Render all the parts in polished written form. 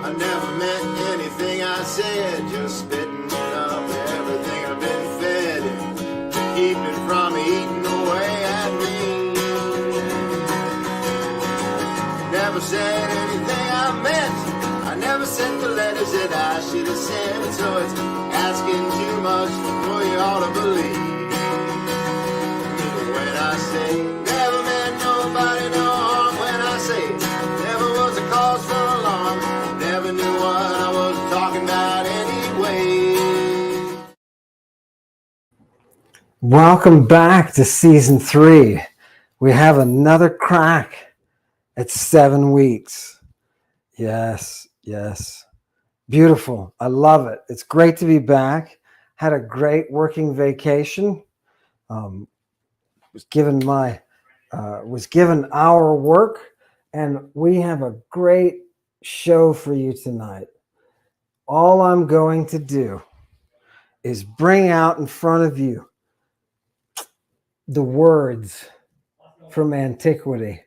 I never meant anything I said, just spitting up everything I've been fed to keep it from eating away at me. Never said anything I meant. I never sent the letters that I should have sent, so it's asking too much for you all to believe. When I say never meant nobody no harm, when I say never was a cause for alarm, never knew what I was talking about anyway. Welcome back to season 3. We have another crack at 7 weeks. Yes. Beautiful. I love it. It's great to be back. Had a great working vacation. Was given our work, and we have a great show for you tonight. All I'm going to do is bring out in front of you the words from Antiquity,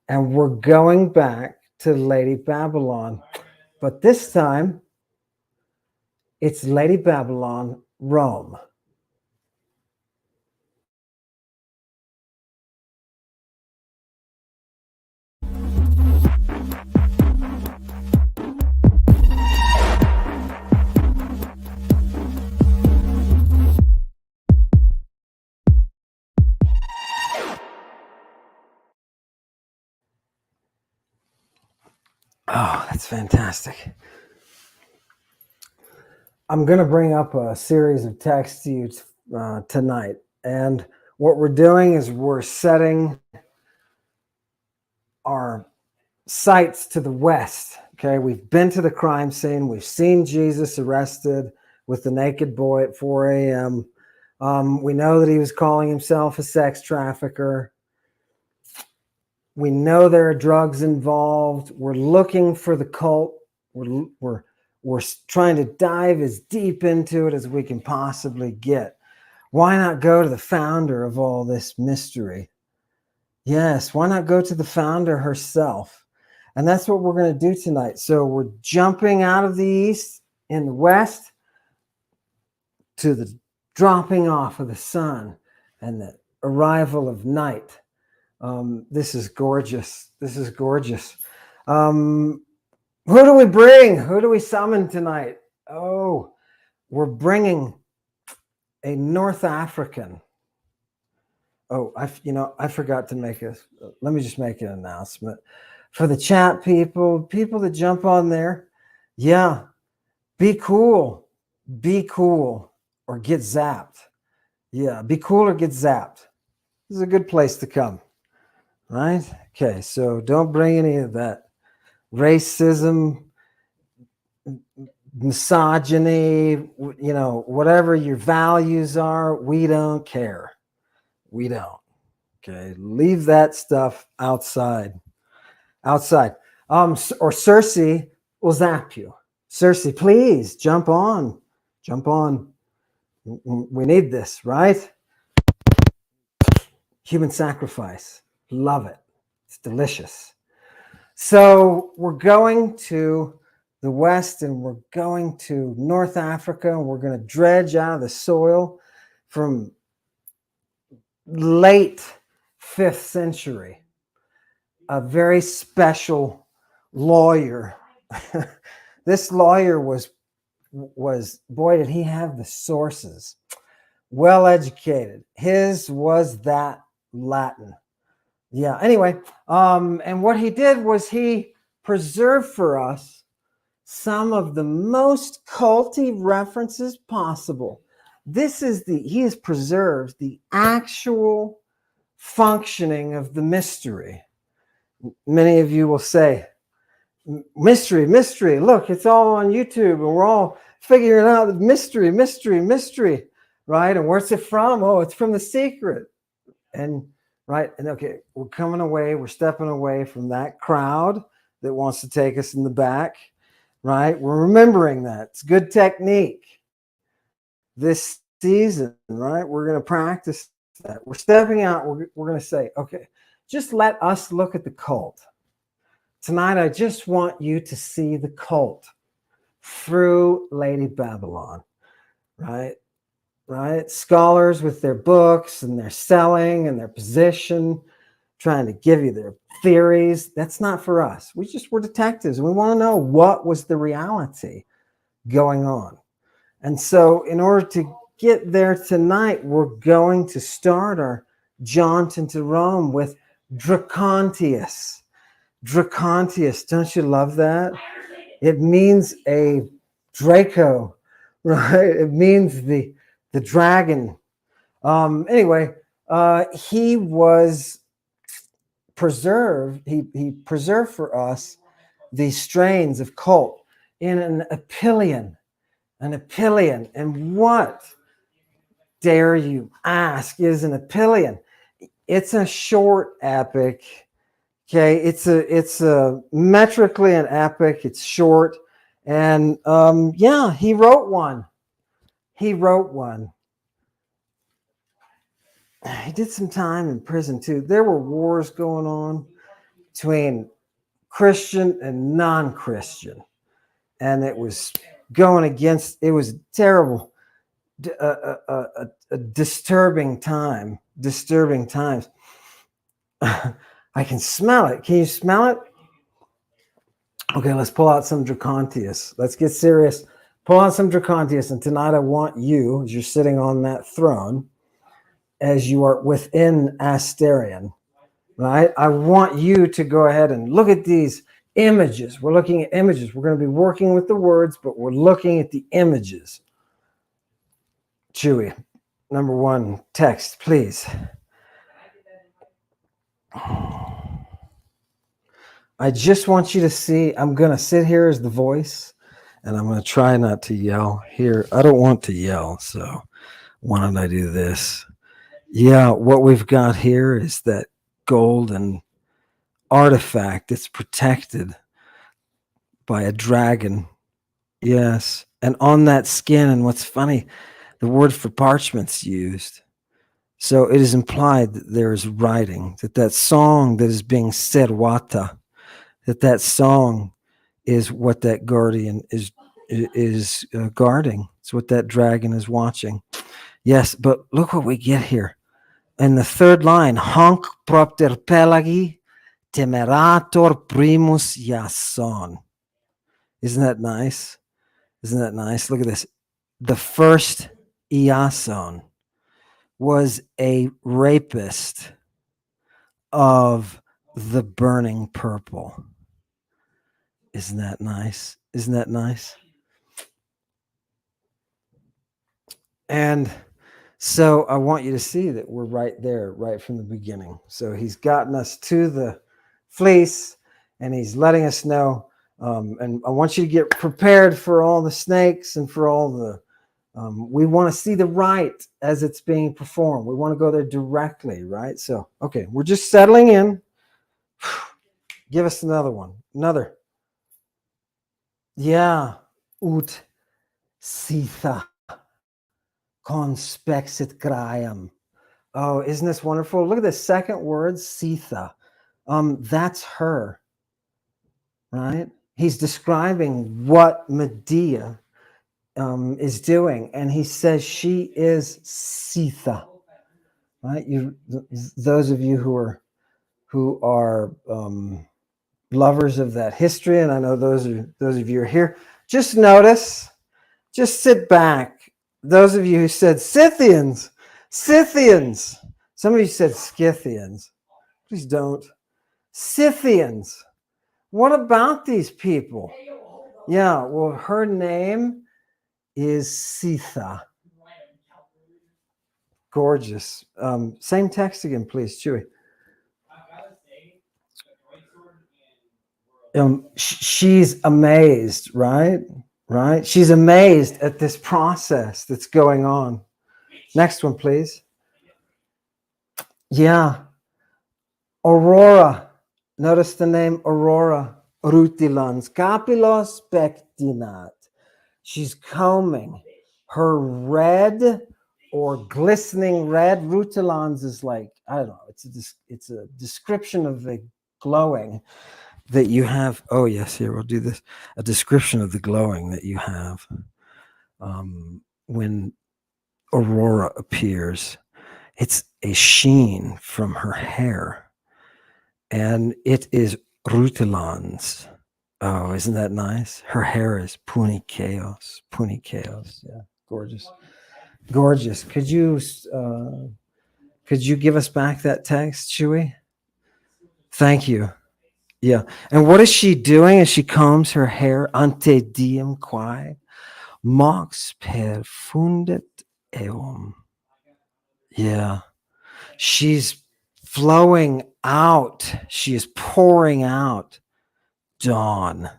and we're going back to Lady Babylon, but this time it's Lady Babylon, Rome. Oh, that's fantastic. I'm going to bring up a series of texts to you tonight. And what we're doing is we're setting our sights to the west. Okay, we've been to the crime scene. We've seen Jesus arrested with the naked boy at 4 a.m. We know that he was calling himself a sex trafficker. We know there are drugs involved. We're looking for the cult. We're trying to dive as deep into it as we can possibly get. Why not go to the founder of all this mystery? Yes, why not go to the founder herself? And that's what we're going to do tonight. So we're jumping out of the east in the west to the dropping off of the sun and the arrival of night. This is gorgeous. This is gorgeous. Who do we bring? Who do we summon tonight? Oh, we're bringing a North African. Oh, I forgot to make let me just make an announcement for the chat people that jump on there. Yeah, be cool, or get zapped. Yeah, be cool or get zapped. This is a good place to come. Right? Okay, so don't bring any of that racism, misogyny, whatever your values are. We don't care. We don't. Okay, leave that stuff outside. Or Circe will zap you. Circe, please jump on. We need this, right? Human sacrifice. Love it. It's delicious. So we're going to the west and we're going to North Africa, and we're going to dredge out of the soil from late 5th century. A very special lawyer. This lawyer was boy, did he have the sources. Well educated. His was that Latin. Yeah, anyway, and what he did was he preserved for us some of the most culty references possible. He has preserved the actual functioning of the mystery. Many of you will say, mystery, look, it's all on YouTube and we're all figuring out mystery, right? And where's it from? Oh, it's from The Secret. And right. And okay, we're stepping away from that crowd that wants to take us in the back, right? We're remembering that. It's good technique this season, right? We're going to practice that. We're stepping out. We're going to say, okay, just let us look at the cult tonight I just want you to see the cult through Lady Babylon, right? Right? Scholars with their books and their selling and their position, trying to give you their theories. That's not for us. We're detectives. We want to know what was the reality going on. And so in order to get there tonight, we're going to start our jaunt into Rome with Dracontius. Dracontius, don't you love that? It means a Draco, right? It means the dragon. Anyway, he was preserved. He preserved for us these strains of cult in an Apillian. And what, dare you ask, is an Apillian? It's a short epic. Okay, it's a metrically an epic. It's short, and yeah, he wrote one. He did some time in prison too. There were wars going on between Christian and non-Christian, and it was going against. It was terrible, a disturbing time. Disturbing times. I can smell it. Can you smell it? Okay, let's pull out some Dracontius. Let's get serious. Pull out some Dracontius, and tonight I want you, as you're sitting on that throne, as you are within Asterion, right? I want you to go ahead and look at these images. We're looking at images. We're going to be working with the words, but we're looking at the images. Chewy, number one, text, please. I just want you to see, I'm going to sit here as the voice, and I'm going to try not to yell here. I don't want to yell, so why don't I do this? Yeah, what we've got here is that golden artifact. It's protected by a dragon. Yes. And on that skin, and what's funny, the word for parchment's used. So it is implied that there is writing, that song that is being said, Wata, that song is what that guardian is guarding. It's what that dragon is watching. Yes, but look what we get here. In the third line, Honc propter pelagi temerator primus iason. Isn't that nice? Isn't that nice? Look at this. The first Iason was a rapist of the burning purple. Isn't that nice? Isn't that nice? And so I want you to see that we're right there, right from the beginning. So he's gotten us to the fleece, and he's letting us know. And I want you to get prepared for all the snakes and for all the. We want to see the rite as it's being performed. We want to go there directly, right? So, okay, we're just settling in. Give us another one. Another. Yeah. Ut sitha conspexit graiam. Oh, isn't this wonderful? Look at the second word, sitha. That's her, right? He's describing what Medea is doing, and he says she is Sitha, right? Those of you who are lovers of that history, and I know those of you are here. Just notice, just sit back. Those of you who said Scythians. Some of you said Scythians. Please don't. Scythians. What about these people? Yeah, well, her name is Sitha. Gorgeous. Same text again, please, Chewy. She's amazed, right? Right? She's amazed at this process that's going on. Next one, please. Yeah. Aurora. Notice the name Aurora. Rutilans. Capilos pectinat. She's combing her red or glistening red. Rutilans is like, I don't know, it's a description of the glowing. that you have. Oh, yes, here, we'll do this. A description of the glowing that you have when Aurora appears. It's a sheen from her hair, and it is Rutilans. Oh, isn't that nice? Her hair is puny chaos. Puny chaos. Yeah, gorgeous. Gorgeous. Could you give us back that text, Chewy? Thank you. Yeah. And what is she doing as she combs her hair? Ante diem quae mox perfundet eum. Yeah. She's flowing out. She is pouring out dawn.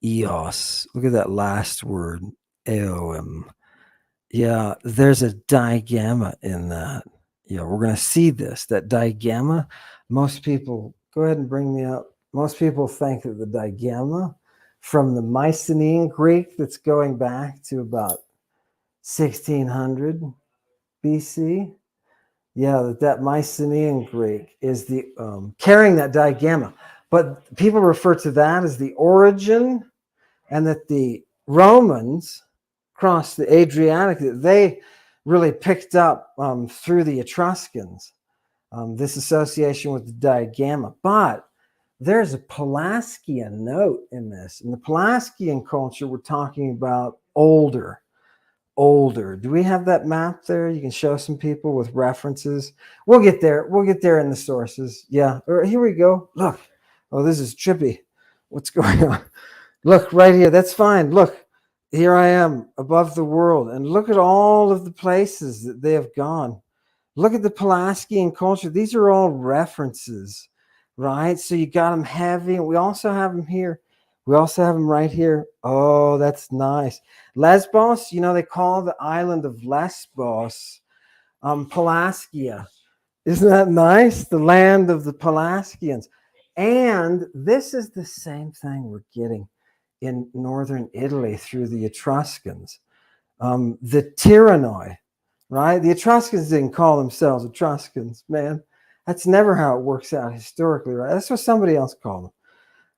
Eos. Look at that last word. Eum. Yeah. There's a digamma in that. Yeah. We're going to see this. That digamma. Most people, go ahead and bring me up. Most people think that the digamma from the Mycenaean Greek that's going back to about 1600 BC. Yeah, that Mycenaean Greek is the carrying that digamma. But people refer to that as the origin, and that the Romans crossed the Adriatic, that they really picked up through the Etruscans, this association with the digamma. But there's a Pulaskian note in this. In the Pulaskian culture, we're talking about older. Do we have that map there? You can show some people with references. We'll get there. We'll get there in the sources. Yeah. Here we go. Look. Oh, this is trippy. What's going on? Look right here. That's fine. Look, here I am above the world. And look at all of the places that they have gone. Look at the Pulaskian culture. These are all references, right? So you got them heavy. We also have them here. We also have them right here. Oh, that's nice. Lesbos, they call the island of Lesbos Pelasgia. Isn't that nice? The land of the Pelasgians. And this is the same thing we're getting in northern Italy through the Etruscans. The Tyrannoi, right? The Etruscans didn't call themselves Etruscans, man. That's never how it works out historically, right? That's what somebody else called them,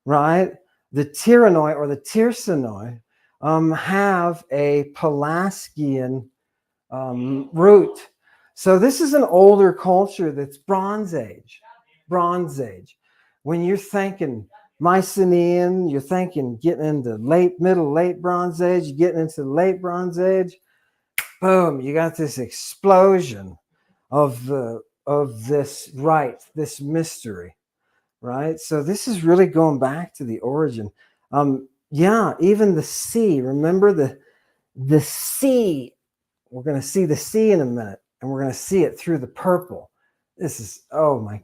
right? The Tyrannoi or the Tirsanoi have a Pulaskian root. So this is an older culture that's Bronze Age. Bronze Age. When you're thinking Mycenaean, you're thinking getting into late Bronze Age, you're getting into the late Bronze Age, boom, you got this explosion of this rite, this mystery. Right? So this is really going back to the origin. Yeah, even the sea. Remember the sea. We're going to see the sea in a minute, and we're going to see it through the purple. This is, oh my,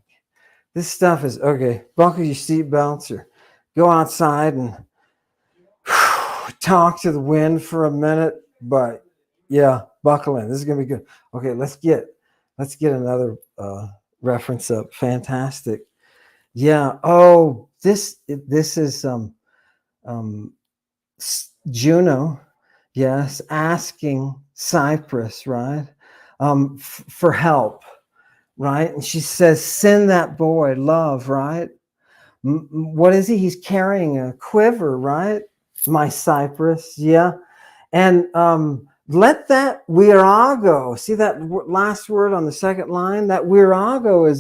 this stuff is, okay, buckle your seatbelts or go outside and talk to the wind for a minute. But yeah, buckle in. This is going to be good. Okay, let's get another reference up. Fantastic. Yeah. Oh, this is Juno, yes, asking Cyprus, right, for help, right? And she says, "Send that boy, love," right? What is he? He's carrying a quiver, right? My Cyprus, yeah, and let that virago. See that last word on the second line? That virago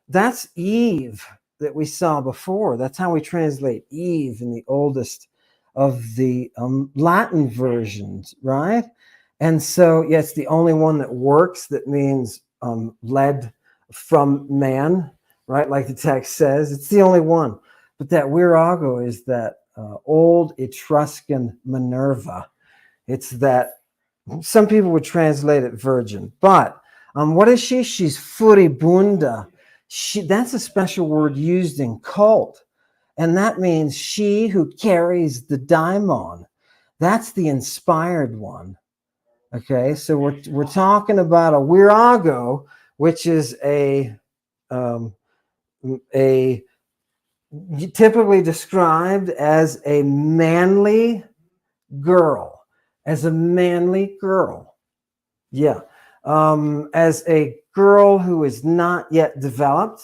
that's Eve that we saw before. That's how we translate Eve in the oldest of the Latin versions, right? And so, yeah, it's the only one that works. That means led from man, right? Like the text says, it's the only one. But that virago is that old Etruscan Minerva. It's that some people would translate it virgin, but what is she? She's furibunda. That's a special word used in cult. And that means she who carries the daimon. That's the inspired one. Okay, so we're talking about a virago, which is a typically described as a manly girl. As a manly girl. Yeah. As a girl who is not yet developed.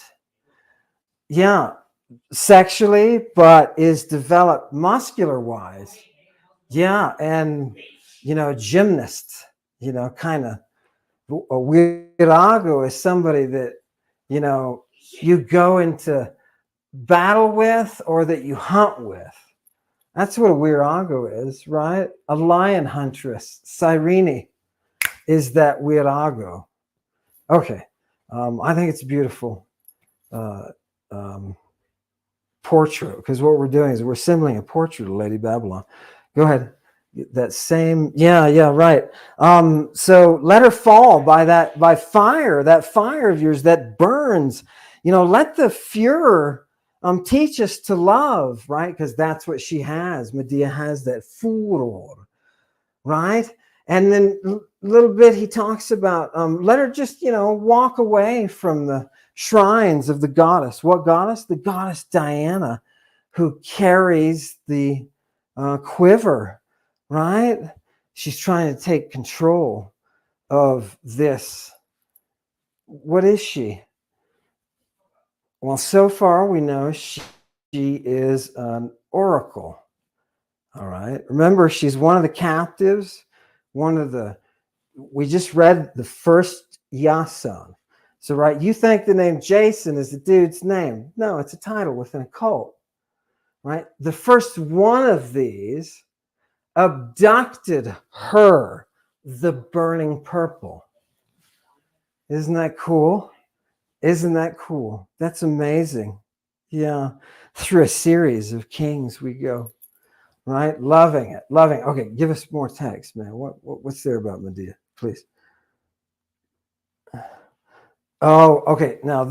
Yeah. sexually, but is developed muscular wise. Yeah. And, gymnast, kind of a weirdo is somebody that, you go into battle with or that you hunt with. That's what a weirdo is, right? A lion huntress, Cyrene, is that weirdo. Okay. I think it's beautiful. Portrait, because what we're doing is we're assembling a portrait of Lady Babylon. Go ahead. That same, yeah, right. So let her fall by fire, that fire of yours that burns. Let the Fuhrer teach us to love, right? Because that's what she has. Medea has that furor, right? And then a little bit he talks about let her just walk away from the shrines of the goddess. What goddess? The goddess Diana, who carries the quiver, right? She's trying to take control of this. What is she? Well, so far we know she is an oracle. All right. Remember, she's one of the captives, we just read the first Yason. So, right, you think the name Jason is the dude's name. No, it's a title within a cult, right? The first one of these abducted her, the burning purple. Isn't that cool? Isn't that cool? That's amazing. Yeah. Through a series of kings we go, right? Loving it. Okay, give us more text, man. What's there about Medea, please? Oh, okay. Now I'm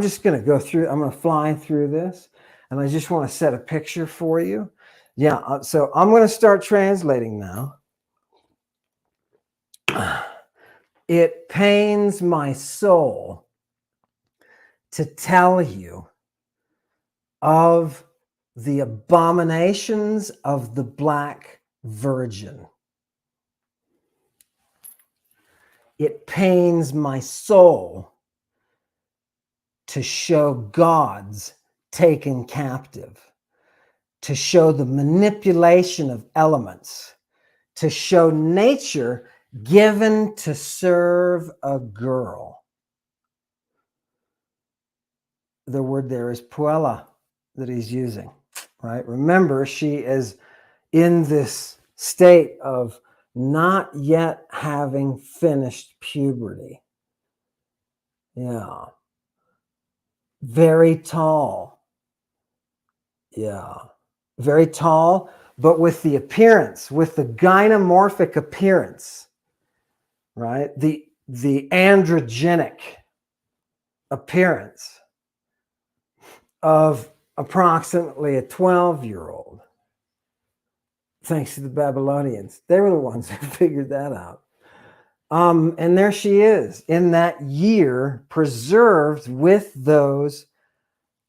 just going to go through, I'm going to fly through this, and I just want to set a picture for you. Yeah. So I'm going to start translating now. It pains my soul to tell you of the abominations of the Black Virgin. It pains my soul to show gods taken captive, to show the manipulation of elements, to show nature given to serve a girl. The word there is puella that he's using, right? Remember, she is in this state of not yet having finished puberty. Yeah. Very tall. Yeah. Very tall, but with the appearance, with the gynomorphic appearance, right? The androgenic appearance of approximately a 12-year-old. Thanks to the Babylonians. They were the ones who figured that out. And there she is in that year, preserved with those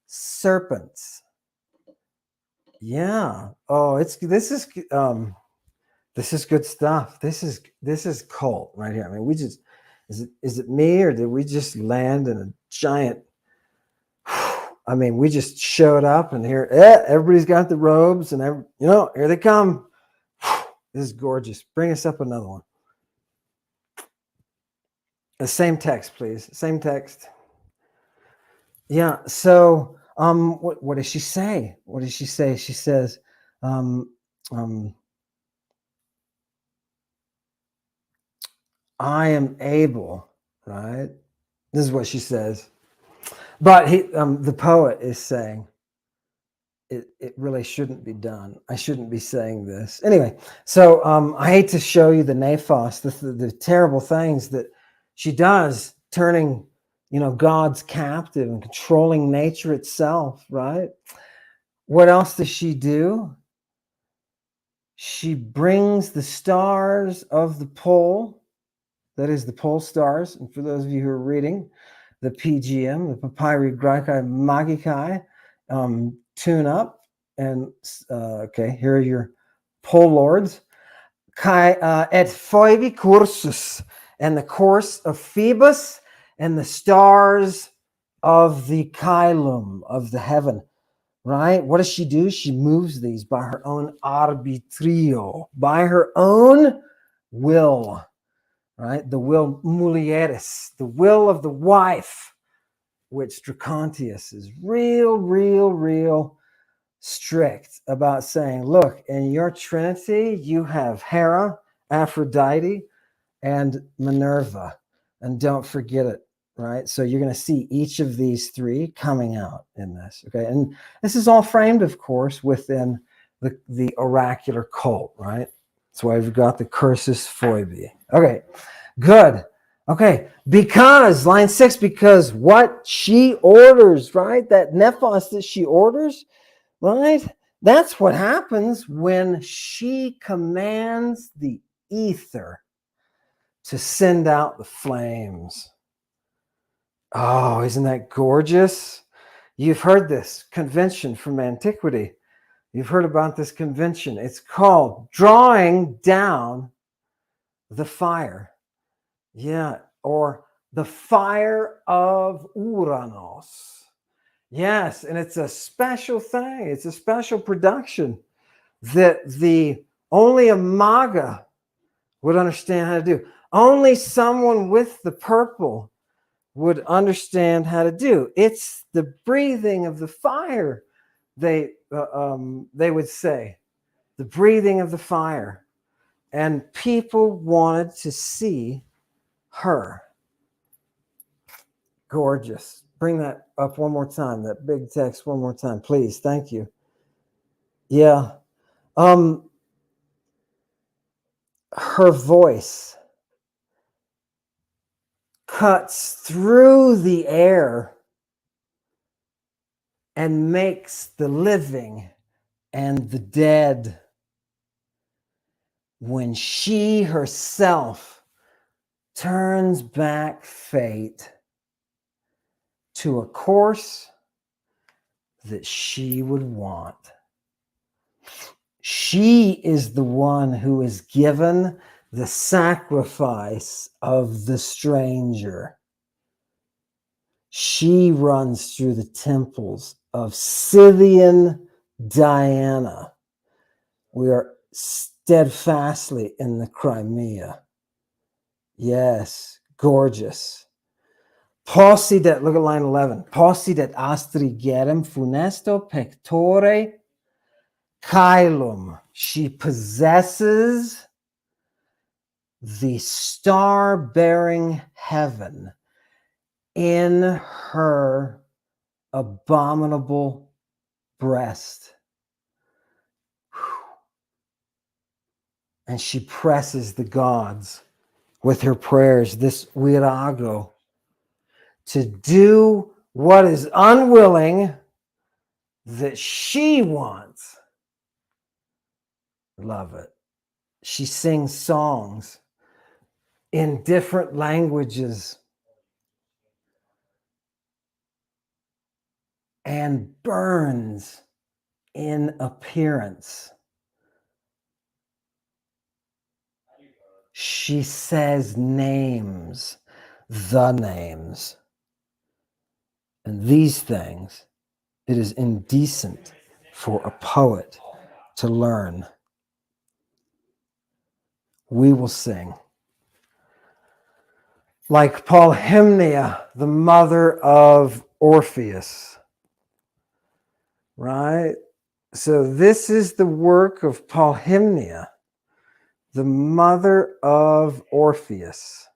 serpents. Yeah. Oh, this is good stuff. This is cult right here. I mean, is it me, or did we just land in a giant? I mean, we just showed up, and here, everybody's got the robes, and here they come. This is gorgeous. Bring us up another one. The same text, please. Same text. Yeah. So, what does she say? What does she say? She says, I am able, right? This is what she says. But the poet is saying, it really shouldn't be done. I shouldn't be saying this. Anyway, so I hate to show you the nephos, the terrible things that she does, turning, God's captive and controlling nature itself, right? What else does she do? She brings the stars of the pole, that is the pole stars. And for those of you who are reading the PGM, the Papyri Graecae Magicae, tune up. And okay, here are your pole lords. Kai et Phoebe cursus, and the course of Phoebus, and the stars of the Caelum, of the heaven. right? What does she do? She moves these by her own arbitrio, by her own will, right? The will mulieris, the will of the wife, which Dracontius is real strict about saying, look, in your Trinity, you have Hera, Aphrodite, and Minerva. And don't forget it, right? So you're going to see each of these three coming out in this, okay? And this is all framed, of course, within the oracular cult, right? That's why we've got the cursus foibi. Okay, good. Okay, because, line 6, because what she orders, right? That nephos that she orders, right? That's what happens when she commands the ether to send out the flames. Oh, isn't that gorgeous? You've heard this convention from Antiquity. You've heard about this convention. It's called Drawing Down the Fire. Yeah, or the Fire of Uranos. Yes, and it's a special thing. It's a special production that only a maga would understand how to do. Only someone with the purple would understand how to do. It's the breathing of the fire, they would say. The breathing of the fire. And people wanted to see her. Gorgeous. Bring that up one more time, that big text one more time, please. Thank you. Yeah. Her voice cuts through the air and makes the living and the dead. When she herself turns back fate to a course that she would want. She is the one who is given the sacrifice of the stranger. She runs through the temples of Scythian Diana. We are steadfastly in the Crimea. Yes, gorgeous. Possidet, look at line 11. Possidet astrigerem funesto pectore caelum. She possesses the star-bearing heaven in her abominable breast. And she presses the gods with her prayers, this virago, to do what is unwilling that she wants. Love it. She sings songs in different languages and burns in appearance. She says names, the names. And these things, it is indecent for a poet to learn. We will sing. Like Polymnia, the mother of Orpheus. Right? So this is the work of Polymnia, the mother of Orpheus.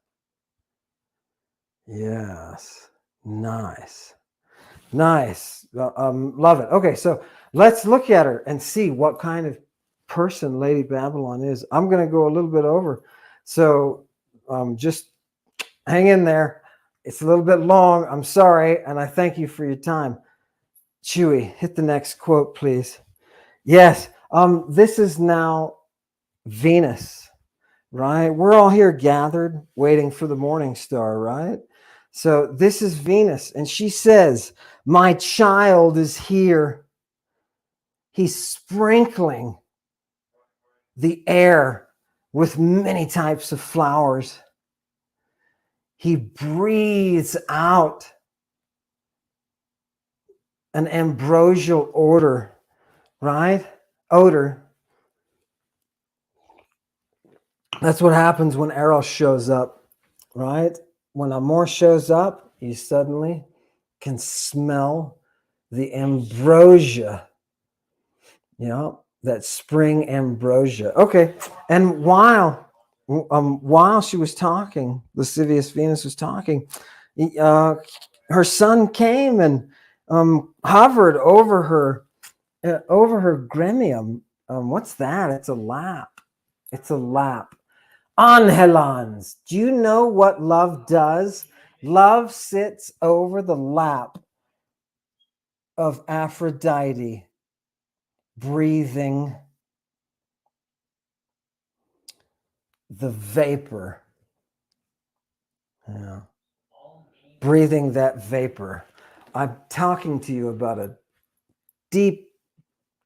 Yes. Nice. Nice. Love it. Okay, so let's look at her and see what kind of person Lady Babylon is. I'm going to go a little bit over. So just hang in there. It's a little bit long. I'm sorry. And I thank you for your time. Chewy, hit the next quote, please. Yes. This is now Venus, right? We're all here gathered waiting for the morning star, right? So this is Venus. And she says, my child is here. He's sprinkling the air with many types of flowers. He breathes out an ambrosial odor, right? Odor. That's what happens when Eros shows up, right? When Amor shows up, you suddenly can smell the ambrosia, that spring ambrosia. Okay, and while she was talking, lascivious Venus was talking, her son came and hovered over her gremium. What's that? It's a lap. It's a lap. Anhelans. Do you know what love does? Love sits over the lap of Aphrodite, breathing the vapor. Yeah. Breathing that vapor. I'm talking to you about a deep,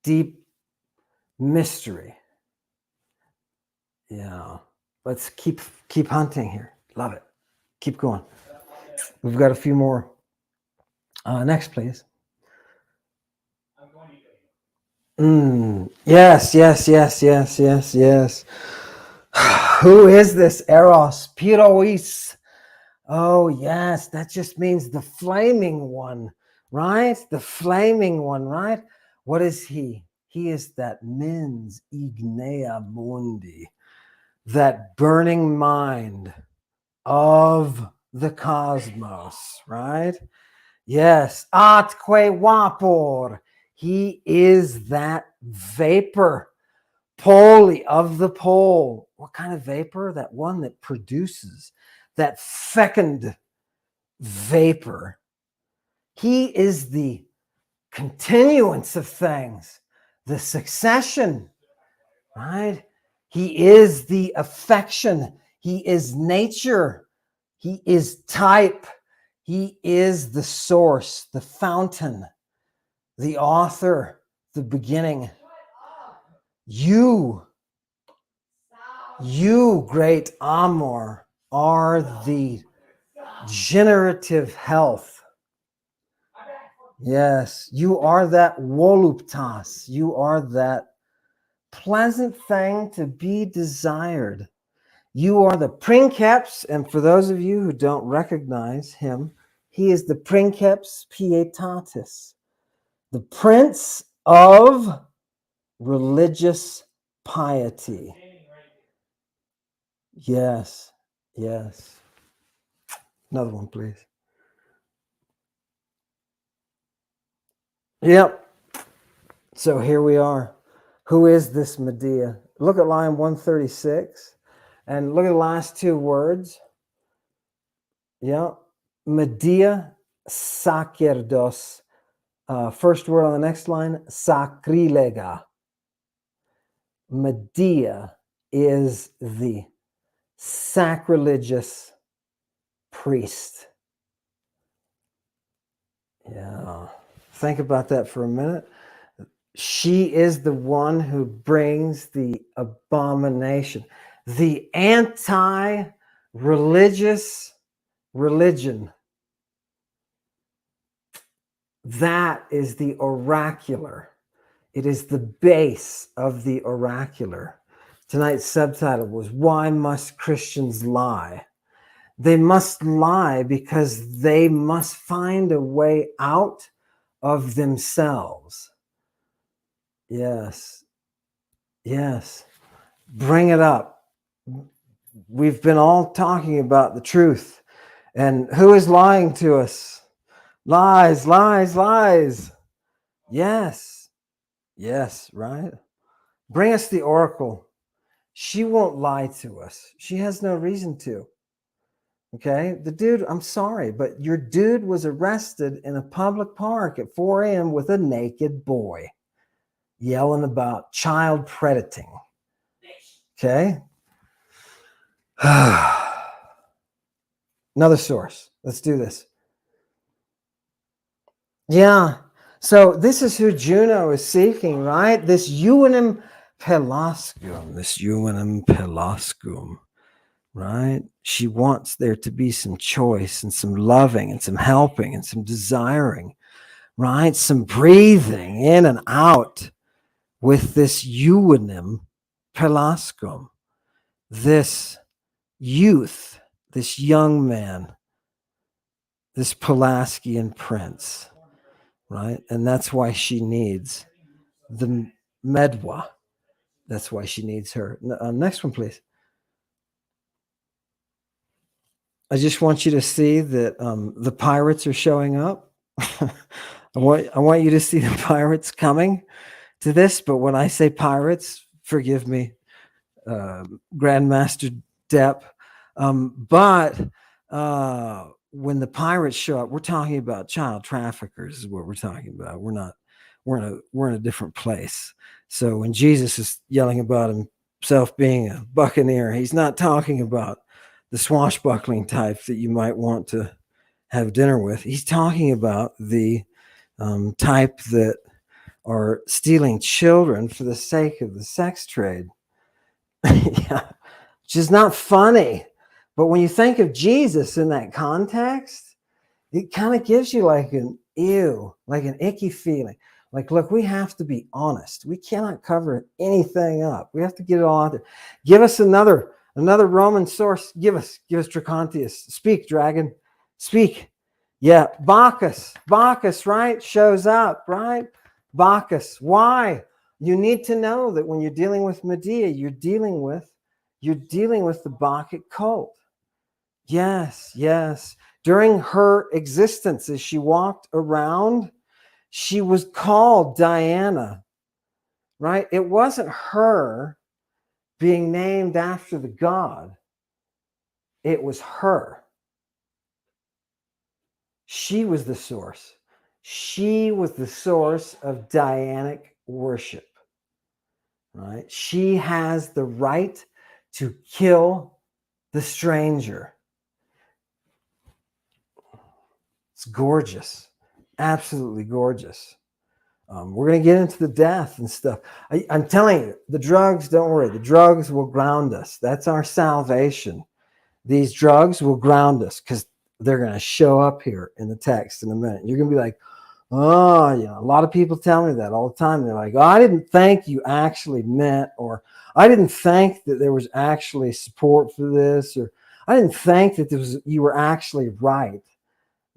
deep mystery. Yeah. Let's keep hunting here. Love it. Keep going. We've got a few more. Next, please. Yes. Who is this Eros? Pyrois. Oh, yes. That just means the flaming one, right? The flaming one, right? What is he? He is that mens ignea mundi, that burning mind of the cosmos, right? Yes. Atque vapor. He is that vapor, poli of the pole. What kind of vapor? That one that produces, that fecund vapor. He is the continuance of things, the succession, right? He is the affection. He is nature. He is type. He is the source, the fountain, the author, the beginning. You, great Amor, are the generative health. Yes, you are that voluptas. You are that pleasant thing to be desired. You are the princeps, and for those of you who don't recognize him, he is the princeps pietatis, the prince of religious piety. Yes. Another one, please. Yep. So here we are. Who is this Medea? Look at line 136 and look at the last two words. Yeah. Medea sacerdos. First word on the next line, sacrilega. Medea is the sacrilegious priest. Yeah. Think about that for a minute. She is the one who brings the abomination, the anti-religious religion. That is the oracular. It is the base of the oracular. Tonight's subtitle was, Why Must Christians Lie? They must lie because they must find a way out of themselves. Yes. Bring it up. We've been all talking about the truth. And who is lying to us? Lies. Yes, right? Bring us the oracle. She won't lie to us. She has no reason to. Okay? The dude, I'm sorry, but your dude was arrested in a public park at 4 a.m. with a naked boy yelling about child predating. Okay? Another source. Let's do this. Yeah. So this is who Juno is seeking, right? This Uinum Pelascum, right? She wants there to be some choice and some loving and some helping and some desiring, right? Some breathing in and out with this euonym pelascum, this youth, this young man, this Pulaskian prince, right? And that's why she needs the Medwa. That's why she needs her. Next one, please. I just want you to see that the pirates are showing up. I want you to see the pirates coming to this. But when I say pirates, forgive me, Grandmaster Depp. But when the pirates show up, we're talking about child traffickers. Is what we're talking about. We're not. We're in a different place. So when Jesus is yelling about himself being a buccaneer, he's not talking about the swashbuckling type that you might want to have dinner with. He's talking about the type that are stealing children for the sake of the sex trade. Yeah, which is not funny. But when you think of Jesus in that context, it kind of gives you like an ew, like an icky feeling. Like, look, we have to be honest. We cannot cover anything up. We have to get it all out there. Give us another Roman source. Give us Dracontius. Speak, dragon. Speak. Yeah, Bacchus, right? Shows up, right? Bacchus. Why? You need to know that when you're dealing with Medea, you're dealing with the Bacchic cult. Yes. During her existence, as she walked around, she was called Diana, right? It wasn't her being named after the god. It was her. She was the source. She was the source of Dianic worship, right? She has the right to kill the stranger. It's gorgeous. Absolutely gorgeous. We're going to get into the death and stuff. I'm telling you, the drugs, don't worry. The drugs will ground us. That's our salvation. These drugs will ground us because they're going to show up here in the text in a minute. You're going to be like, oh, a lot of people tell me that all the time. They're like, oh, I didn't think you actually meant, or I didn't think that there was actually support for this, or I didn't think that you were actually right.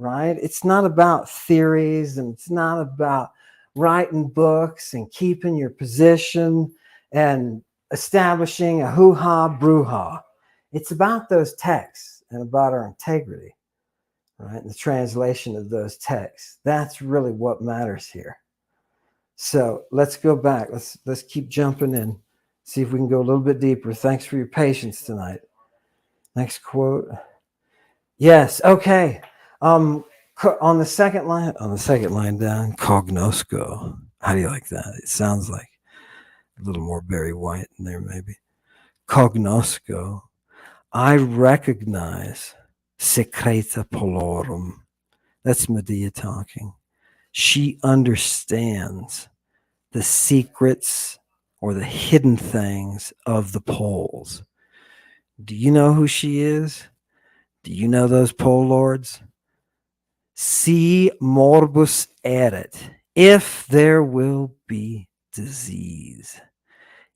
It's not about theories, and it's not about writing books and keeping your position and establishing a hoo-ha brouhaha. It's about those texts and about our integrity, right? And the translation of those texts. That's really what matters here. So let's go back. Let's keep jumping in. See if we can go a little bit deeper. Thanks for your patience tonight. Next quote. Yes. Okay. On the second line down, cognosco. How do you like that? It sounds like a little more Barry White in there, maybe. Cognosco. I recognize secreta polorum. That's Medea talking. She understands the secrets or the hidden things of the poles. Do you know who she is? Do you know those pole lords? Si morbus erit, if there will be disease,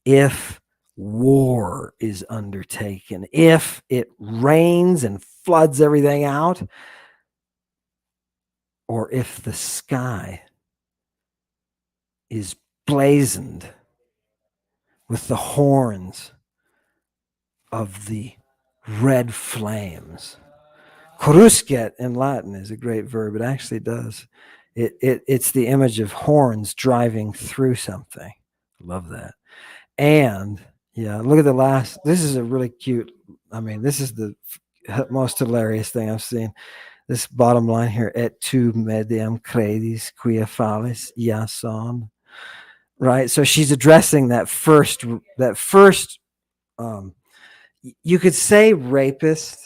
if war is undertaken, if it rains and floods everything out, or if the sky is blazoned with the horns of the red flames. Coruscat in Latin is a great verb. It actually does. It's the image of horns driving through something. Love that. And yeah, look at the last. This is a really cute. This is the most hilarious thing I've seen. This bottom line here: et tu medium credis quia fallis iason. Right. So she's addressing that first. You could say rapist.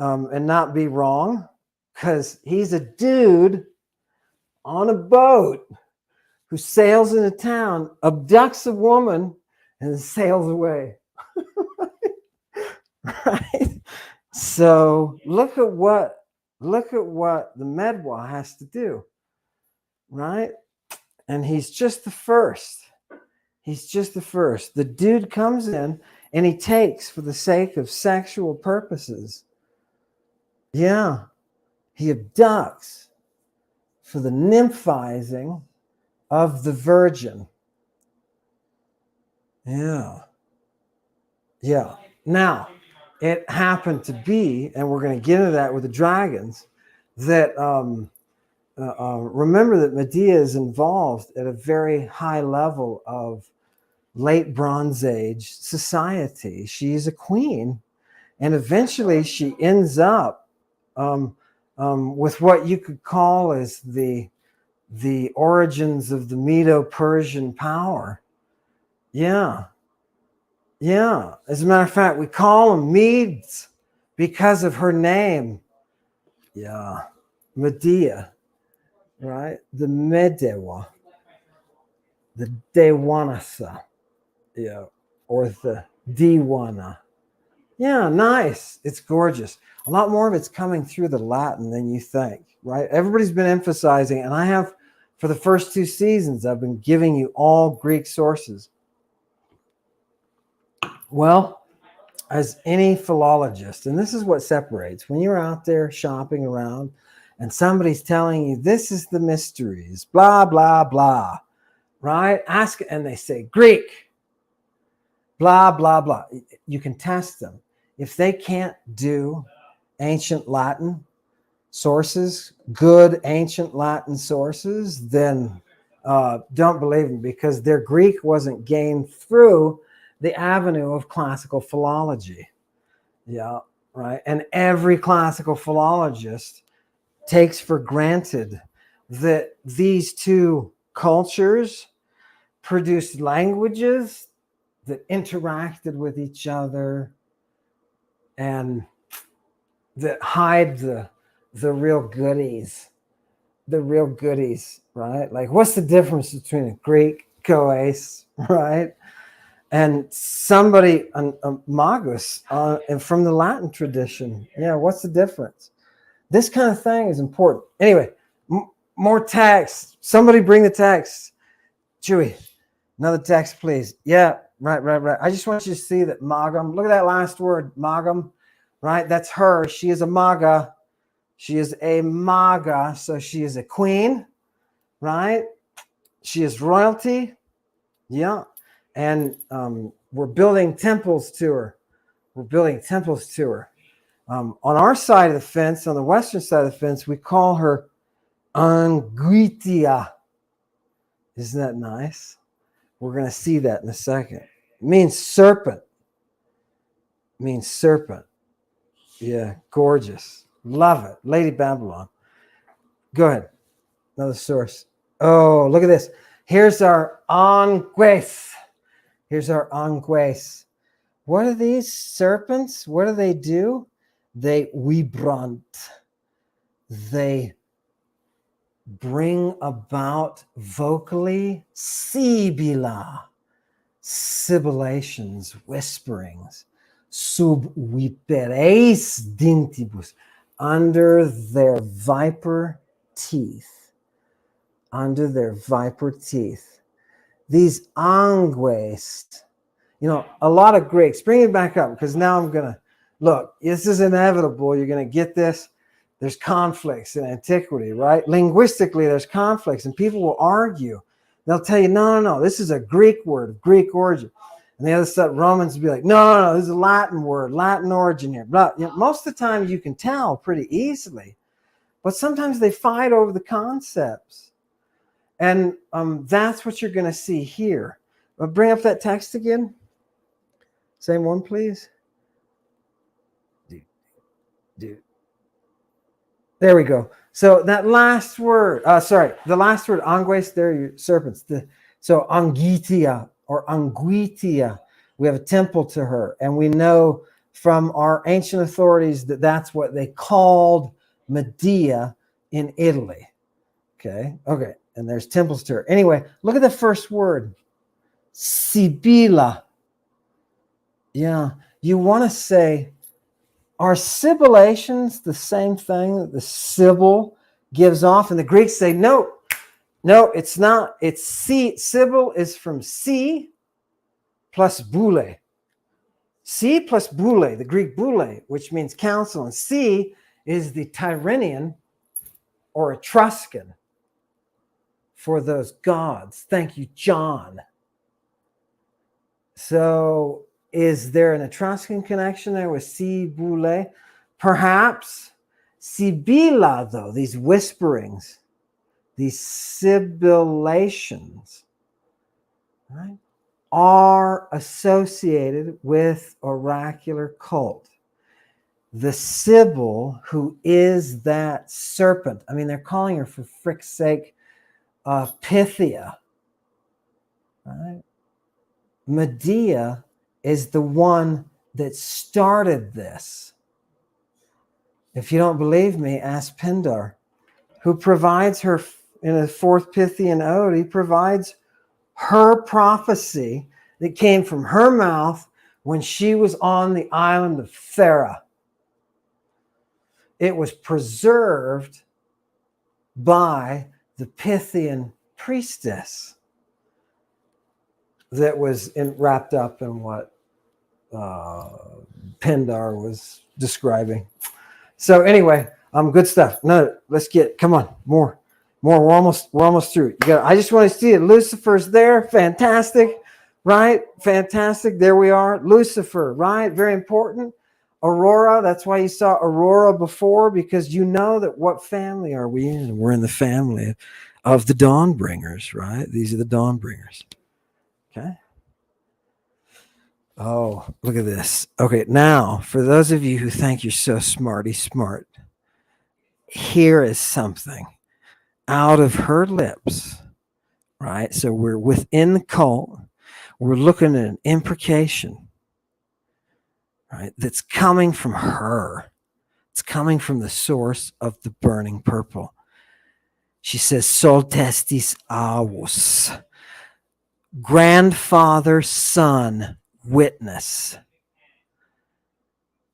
And not be wrong, because he's a dude on a boat who sails into town, abducts a woman, and sails away. Right? So look at what the Medwa has to do. right? And he's just the first. He's just the first. The dude comes in and he takes for the sake of sexual purposes. Yeah. He abducts for the nymphizing of the virgin. Yeah. Yeah. Now, it happened to be, and we're going to get into that with the dragons, that remember that Medea is involved at a very high level of late Bronze Age society. She's a queen, and eventually she ends up with what you could call as the origins of the Medo-Persian power. Yeah. Yeah. As a matter of fact, we call them Medes because of her name. Yeah. Medea, right? The Medewa, the Dewanasa, yeah, or the Diwana. Yeah, nice. It's gorgeous. A lot more of it's coming through the Latin than you think, right? Everybody's been emphasizing, and I have for the first 2 seasons, I've been giving you all Greek sources. Well, as any philologist, and this is what separates when you're out there shopping around and somebody's telling you this is the mysteries, blah, blah, blah, right? Ask, and they say Greek, blah, blah, blah. You can test them. If they can't do ancient Latin sources, good ancient Latin sources, then don't believe them, because their Greek wasn't gained through the avenue of classical philology. Yeah, right. And every classical philologist takes for granted that these two cultures produced languages that interacted with each other and that hide the real goodies. The real goodies, right? Like, what's the difference between a Greek coes, right? And somebody, a magus, and from the Latin tradition. Yeah, what's the difference? This kind of thing is important. Anyway, more text. Somebody bring the text. Chewy, another text, please. Yeah, right. I just want you to see that magam. Look at that last word, magam, right? That's her. She is a maga. She is a maga, so she is a queen, right? She is royalty. Yeah. And we're building temples to her. On our side of the fence, on the western side of the fence, we call her Anguitia. Isn't that nice? We're going to see that in a second. It means serpent. Yeah, gorgeous. Love it. Lady Babylon. Go ahead. Another source. Oh, look at this. Here's our angues. What are these serpents? What do? They vibrant. They bring about vocally sibillations, whisperings, sub viperes dintibus, under their viper teeth. These angues, a lot of Greeks. Bring it back up, because now I'm going to look. This is inevitable. You're going to get this. There's conflicts in antiquity, right? Linguistically, there's conflicts, and people will argue. They'll tell you, no, this is a Greek word of Greek origin. And the other side, Romans will be like, no, this is a Latin word, Latin origin here. But most of the time, you can tell pretty easily. But sometimes they fight over the concepts. And that's what you're going to see here. Bring up that text again. Same one, please. Dude. There we go. So that last word, the last word, angues, there, your serpents. So Angitia or Anguitia, we have a temple to her. And we know from our ancient authorities that that's what they called Medea in Italy. Okay. And there's temples to her. Anyway, look at the first word. Sibylla. Yeah. You want to say, are sibillations the same thing that the sibyl gives off? And the Greeks say, no, No, it's not. It's si. Sibyl is from si plus boule. Si plus boule, the Greek boule, which means council, and si is the Tyrrhenian or Etruscan for those gods. Thank you, John. So is there an Etruscan connection there with si boule? Perhaps. Sibylla, though, these whisperings, these sibillations, right, are associated with oracular cult. The Sibyl, who is that serpent, I mean, they're calling her, for frick's sake, Pythia, right? Medea is the one that started this. If you don't believe me, ask Pindar, who provides her in a fourth Pythian ode. He provides her prophecy that came from her mouth when she was on the island of Thera. It was preserved by the Pythian priestess that was wrapped up in what Pindar was describing. So anyway, good stuff. No, let's come on, more. We're almost through. I just want to see it. Lucifer's there, fantastic, right? Fantastic. There we are, Lucifer, right? Very important. Aurora. That's why you saw Aurora before, because you know that what family are we in? We're in the family of the Dawnbringers, right? These are the Dawnbringers. Okay. Oh, look at this. Okay, now for those of you who think you're so smarty smart, here is something out of her lips, right? So we're within the cult. We're looking at an imprecation, right? That's coming from her. It's coming from the source of the burning purple. She says, Sol testis avus. Grandfather, son, witness.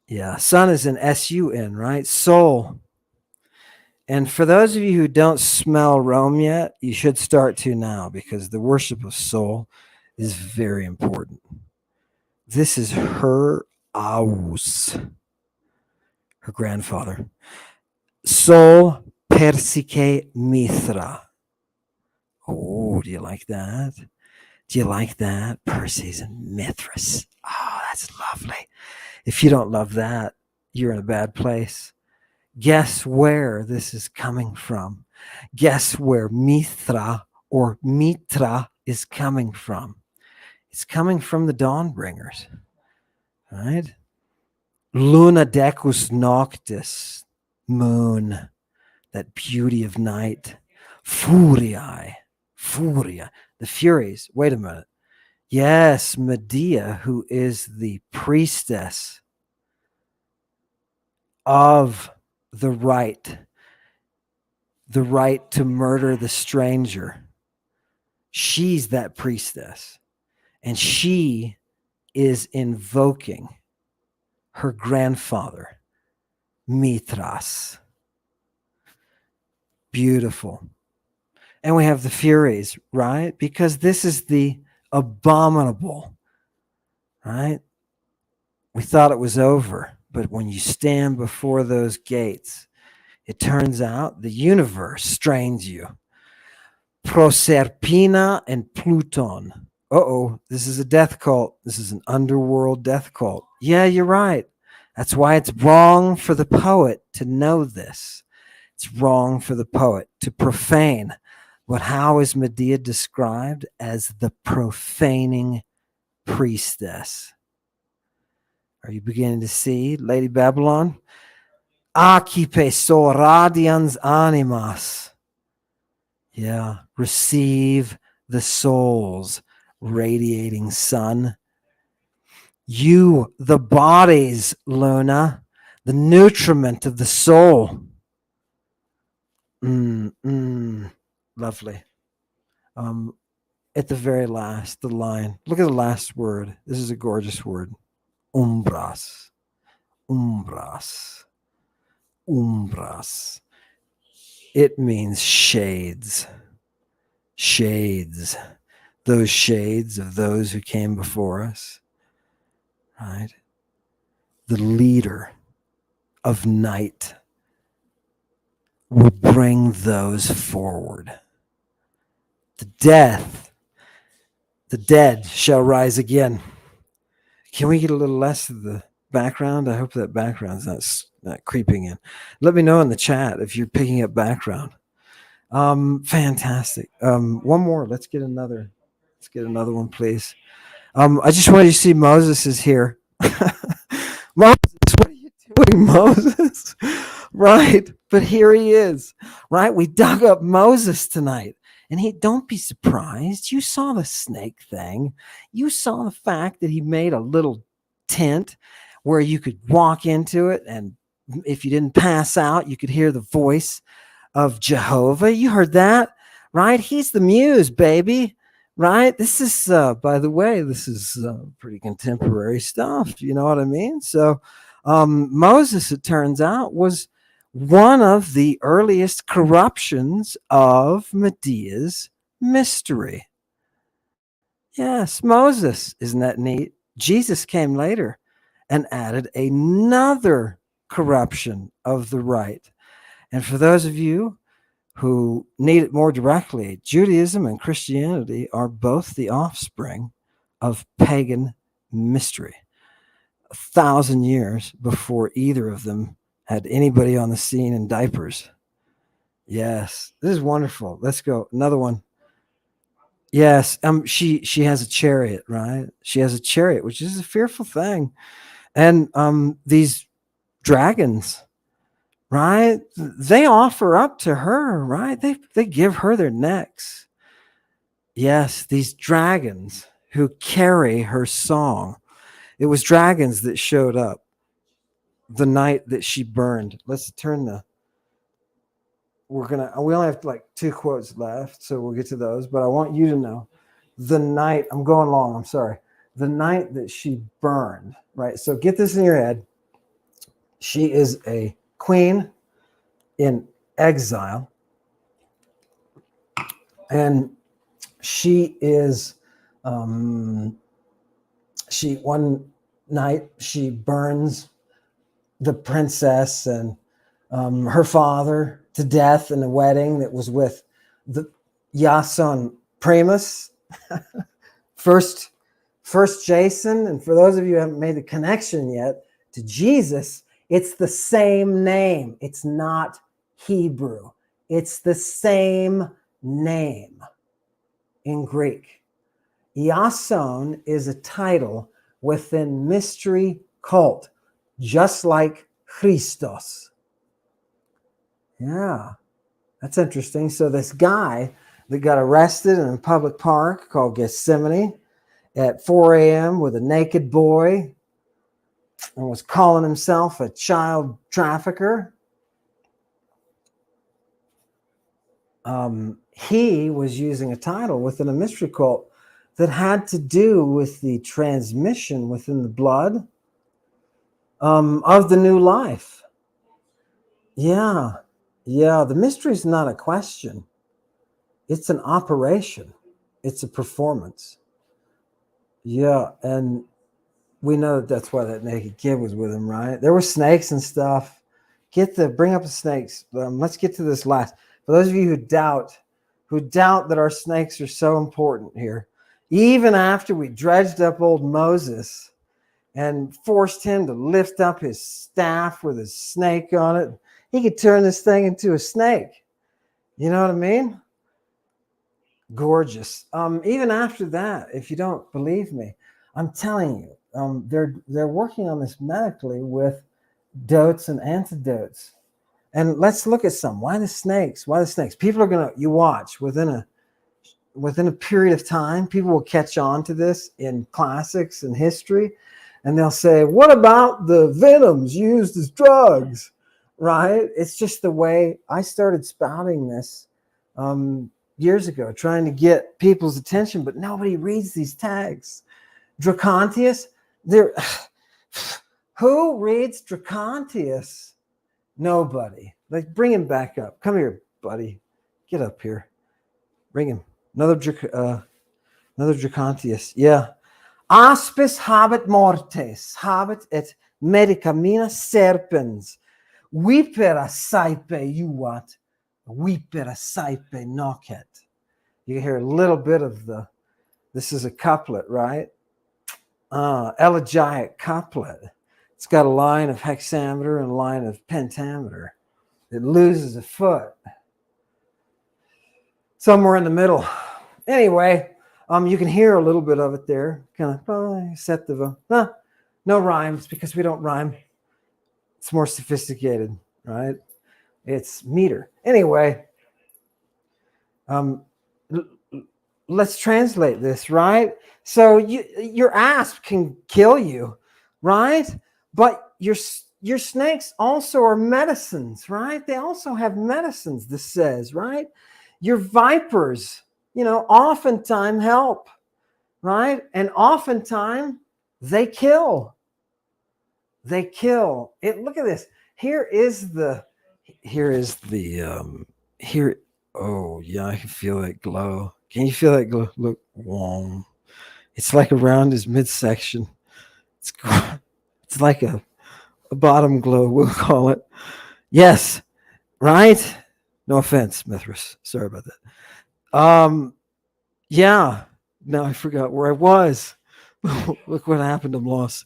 Yeah, son is an S-U-N, right? Soul. And for those of you who don't smell Rome yet, you should start to now, because the worship of Sol is very important. This is her aus, her grandfather. Sol Persicae Mithra. Oh, do you like that? Do you like that? Perses and Mithras. Oh, that's lovely. If you don't love that, you're in a bad place. Guess where this is coming from? Guess where Mithra or Mitra is coming from? It's coming from the Dawnbringers, right? Luna decus noctis, moon, that beauty of night. Furia, the Furies. Wait a minute. Yes, Medea, who is the priestess of the right to murder the stranger. She's that priestess, and she is invoking her grandfather, Mithras. Beautiful. And we have the Furies, right? Because this is the abominable, right? We thought it was over, but when you stand before those gates, it turns out the universe strains you. Proserpina and Pluton. This is a death cult. This is an underworld death cult. Yeah, you're right. That's why it's wrong for the poet to know this. It's wrong for the poet to profane. But how is Medea described? As the profaning priestess. Are you beginning to see, Lady Babylon? Accipe so radians animas. Yeah, receive the soul's radiating sun. You, the bodies, Luna, the nutriment of the soul. Lovely. At the very last, the line. Look at the last word. This is a gorgeous word. Umbras. It means shades. shades, those shades of those who came before us, right? The leader of night will bring those forward. The dead shall rise again. Can we get a little less of the background? I hope that background's not creeping in. Let me know in the chat if you're picking up background. Fantastic. One more. Let's get another one, please. I just want you to see Moses is here. Moses, what are you doing, Moses? Right. But here he is. Right. We dug up Moses tonight. And don't be surprised. You saw the snake thing. You saw the fact that he made a little tent where you could walk into it. And if you didn't pass out, you could hear the voice of Jehovah. You heard that, right? He's the muse, baby, right? This is, by the way, this is pretty contemporary stuff. You know what I mean? So Moses, it turns out, was one of the earliest corruptions of Medea's mystery. Yes, Moses. Isn't that neat? Jesus came later and added another corruption of the rite. And for those of you who need it more directly, Judaism and Christianity are both the offspring of pagan mystery. 1,000 years before either of them had anybody on the scene in diapers. Yes, this is wonderful. Let's go. Another one. Yes, she has a chariot, right? She has a chariot, which is a fearful thing. And these dragons, right? They offer up to her, right? They give her their necks. Yes, these dragons who carry her song. It was dragons that showed up the night that she burned. Let's turn we only have like 2 quotes left, so we'll get to those, but I want you to know the night, I'm going long, I'm sorry. The night that she burned, right? So get this in your head. She is a queen in exile, and she is one night she burns the princess and her father to death in a wedding that was with the Jason Primus, first Jason. And for those of you who haven't made the connection yet to Jesus, it's the same name. It's not Hebrew. It's the same name in Greek. Iason is a title within mystery cult, just like Christos. Yeah, that's interesting. So this guy that got arrested in a public park called Gethsemane at 4 a.m. with a naked boy and was calling himself a child trafficker. He was using a title within a mystery cult that had to do with the transmission within the blood of the new life. Yeah, the mystery is not a question. It's an operation. It's a performance. Yeah, and we know that's why that naked kid was with him, right? There were snakes and stuff. Bring up the snakes. Let's get to this last. For those of you who doubt that our snakes are so important here, even after we dredged up old Moses and forced him to lift up his staff with his snake on it, he could turn this thing into a snake. You know what I mean? Gorgeous. Even after that, if you don't believe me, I'm telling you, they're working on this medically with dotes and antidotes. And let's look at some. Why the snakes? People are you watch within a period of time, people will catch on to this in classics and history, and they'll say, what about the venoms used as drugs? Right? It's just the way I started spouting this years ago, trying to get people's attention, but nobody reads these tags. Dracontius, who reads Dracontius? Nobody. Like, bring him back up. Come here, buddy. Get up here. Bring him. Another Dracontius. Yeah. Aspis habet mortes, habet et medicamina serpens. Vipera saipe juvat, vipera saipe nocet. You can hear a little bit of this is a couplet, right? Elegiac couplet. It's got a line of hexameter and a line of pentameter. It loses a foot. Somewhere in the middle. Anyway, you can hear a little bit of it there. Kind of set the no rhymes because we don't rhyme. It's more sophisticated, right? It's meter. Anyway, let's translate this, right? So your asp can kill you, right? But your snakes also are medicines, right? They also have medicines, this says, right? Your vipers, oftentimes help, right? And oftentimes they kill. They kill. Look at this. Here. Oh yeah, I can feel that glow. Can you feel that glow? Look, warm. It's like around his midsection. It's like a bottom glow, we'll call it. Yes, right? No offense, Mithras. Sorry about that. Yeah. Now I forgot where I was. Look what happened. I'm lost.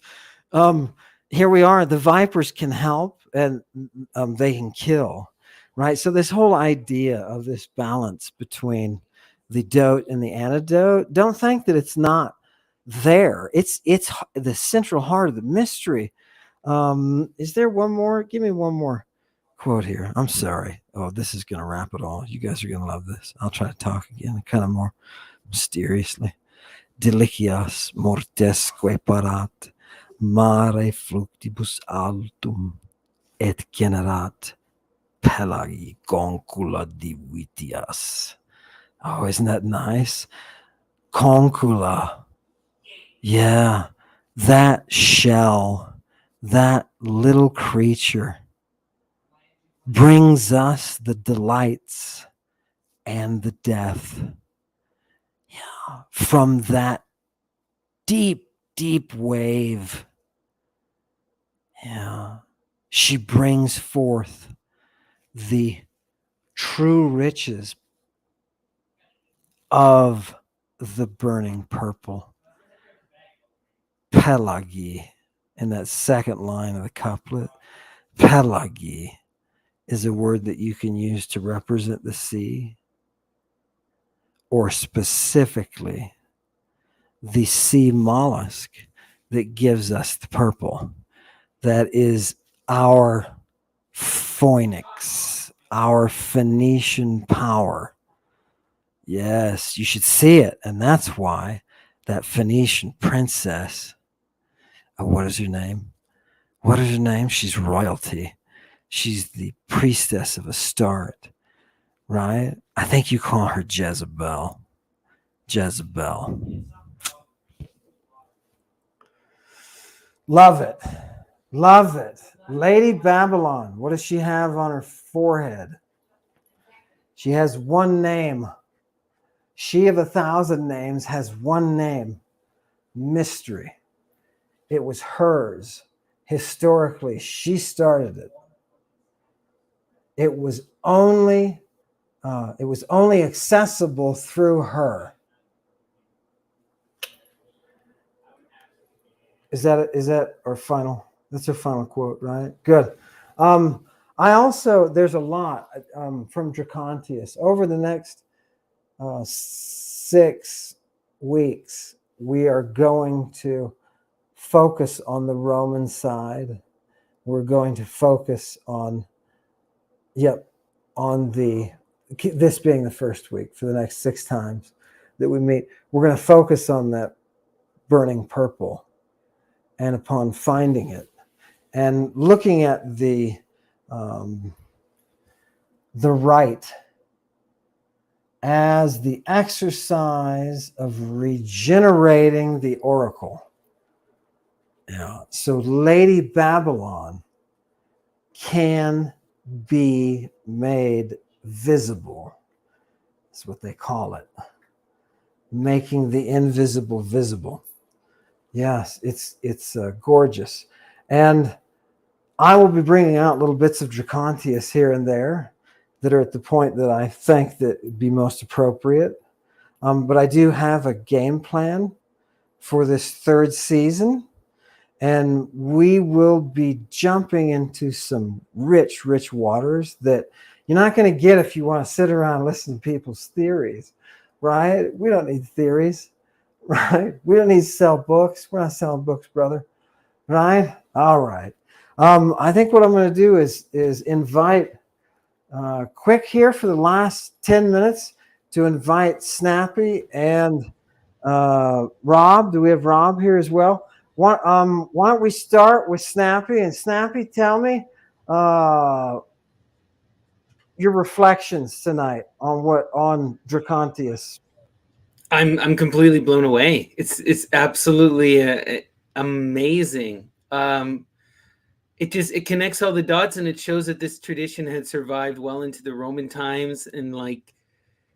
Here we are. The vipers can help and they can kill, right? So this whole idea of this balance between the dote and the antidote, don't think that it's not there. It's the central heart of the mystery. Is there one more? Give me one more quote here. I'm sorry. Oh, this is going to wrap it all. You guys are going to love this. I'll try to talk again, kind of more mysteriously. Delicias mortesque parat, mare fructibus altum, et generat pelagi concula divitias. Oh, isn't that nice? Concula. Yeah, that shell, that little creature brings us the delights and the death. Yeah, from that deep, deep wave. Yeah, she brings forth the true riches of the burning purple. Pelagi, in that second line of the couplet. Pelagi is a word that you can use to represent the sea, or specifically the sea mollusk that gives us the purple. That is our phoenix, our Phoenician power. Yes, you should see it. And that's why that Phoenician princess, what is her name? What is her name? She's royalty. She's the priestess of Astarte, right? I think you call her Jezebel. Jezebel. Love it. Love it. Lady Babylon. What does she have on her forehead? She has one name. She of 1,000 names has one name. Mystery. It was hers. Historically, she started it. It was only accessible through her. Is that our final? That's our final quote, right? Good. There's a lot from Dracontius. Over the next 6 weeks, we are going to focus on the Roman side. We're going to focus on this being the first week for the next 6 times that we meet. We're going to focus on that burning purple, and upon finding it and looking at the rite as the exercise of regenerating the oracle. Yeah. So Lady Babylon can be made visible. That's what they call it. making the invisible visible. Yes, it's gorgeous. And I will be bringing out little bits of Dracontius here and there that are at the point that I think that would be most appropriate. But I do have a game plan for this third season, and we will be jumping into some rich, rich waters that you're not going to get if you want to sit around and listen to people's theories, right? We don't need theories, right? We don't need to sell books. We're not selling books, brother, right? All right. I think what I'm going to do is invite quick here for the last 10 minutes to invite Snappy and Rob. Do we have Rob here as well? Why don't we start with Snappy? And Snappy, tell me your reflections tonight on Dracontius. I'm completely blown away. It's absolutely amazing. It connects all the dots, and it shows that this tradition had survived well into the Roman times, and like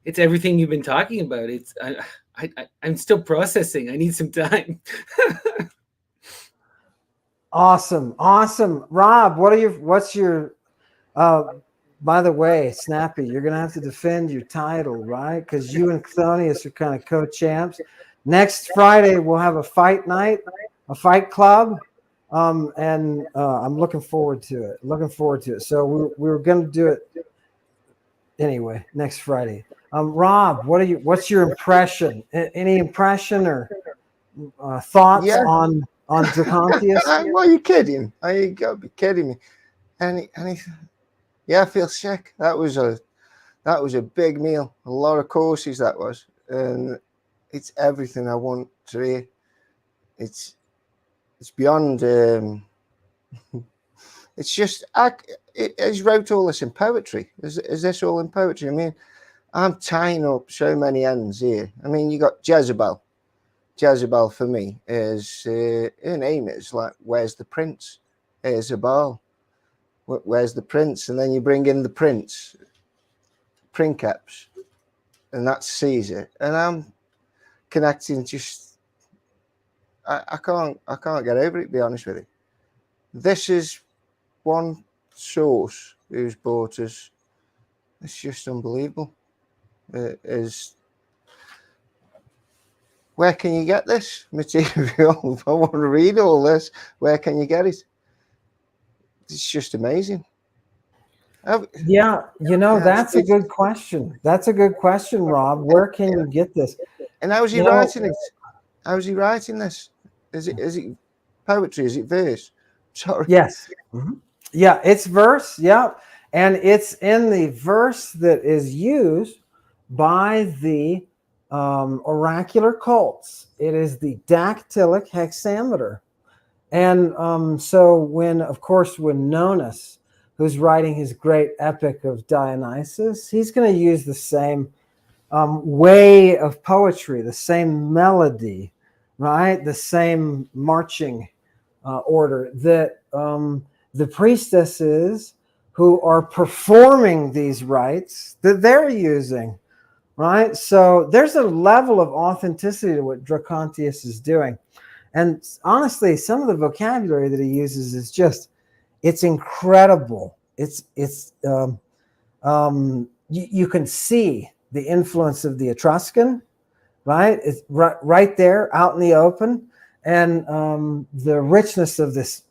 it's everything you've been talking about. I'm still processing. I need some time. Awesome. Rob, what's your by the way, Snappy, you're going to have to defend your title, right? Because you and Chthonius are kind of co-champs. Next Friday, we'll have a fight night, a fight club, and I'm looking forward to it. So we were going to do it anyway next Friday. Rob, what's your impression? Any impression or thoughts on Dracontius? Well, you're kidding. You got to be kidding me. And yeah, I feel sick. That was a big meal. A lot of courses that was, and it's everything I want to hear. It's beyond. It's just he's wrote all this in poetry. Is this all in poetry? I mean, I'm tying up so many ends here. I mean, you got Jezebel. Jezebel for me is her name is like, where's the prince? Here's a ball. Where's the prince? And then you bring in the prince, Princeps, and that's Caesar. And I'm connecting just, I can't get over it, to be honest with you. This is one source who's bought us. It's just unbelievable. Where can you get this material? If I want to read all this, where can you get it? It's just amazing. Yeah, that's a good question. That's a good question, Rob. Where can you get this? And how is he writing it? How is he writing this? Is it poetry? Is it verse? Sorry. Yes. Mm-hmm. Yeah, it's verse. Yeah. And it's in the verse that is used by the oracular cults. It is the dactylic hexameter. And so when Nonus, who's writing his great epic of Dionysus, he's going to use the same way of poetry, the same melody, right? The same marching order that the priestesses who are performing these rites that they're using, right? So there's a level of authenticity to what Dracontius is doing. And honestly, some of the vocabulary that he uses is it's incredible. You can see the influence of the Etruscan, right? It's right there out in the open. And the richness of this